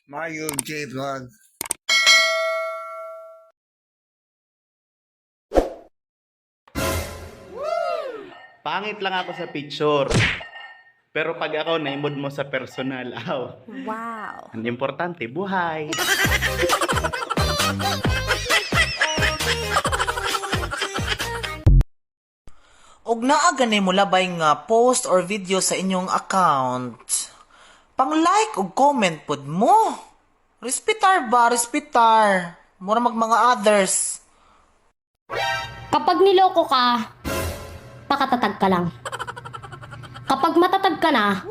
Mario J. Vlog. Pangit lang ako sa picture. Pero pag ako naimod mo sa personal, Wow. ang importante, buhay. Og naa gani mo labay nga post or video sa inyong account. Pang-like ug comment pod mo. Respitar ba? Respitar. Mura mga others. Kapag niloko ka, pakatatag ka lang. Kapag matatag ka na,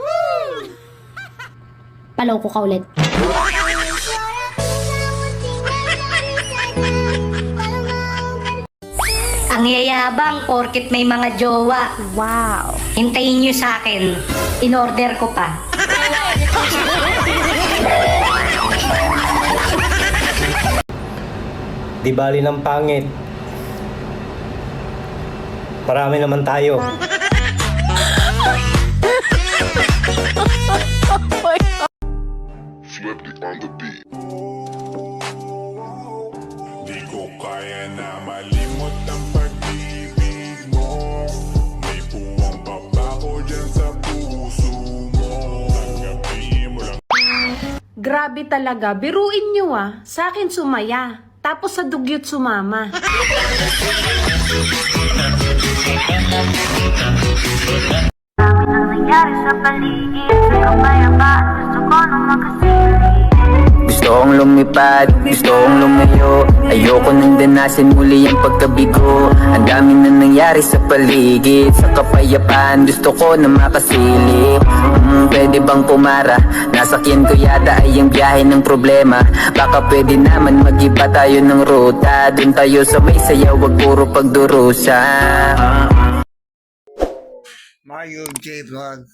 paloko ka ulit. Ang yayabang porkit may mga jowa. Wow. Hintayin nyo sa akin. In-order ko pa. Di bali ng pangit. Marami naman tayo. Flipped on the beat. Di ko kaya na malimot ang pag-ibig mo. May puwang babako dyan sa puso mo. Tanggapin mo lang. Grabe talaga, biruin nyo sa akin sumaya, tapos sa dugyot sumama. Dami nang nangyari sa paligid, sa kabayabaan, gusto ko nang makasili. Gusto kong lumipad, gusto kong lumayo. Ayoko nang danasin muli ang pagkabigo. Ang dami na nangyari sa paligid, sa kapayapaan gusto ko na makasilip. Pwede bang pumara? Nasakyan ko yata ay ang biyahe ng problema. Baka pwede naman mag-iba tayo ng ruta. Doon tayo sabay sayaw, wag puro pagdurusa. Mario J. Vlog.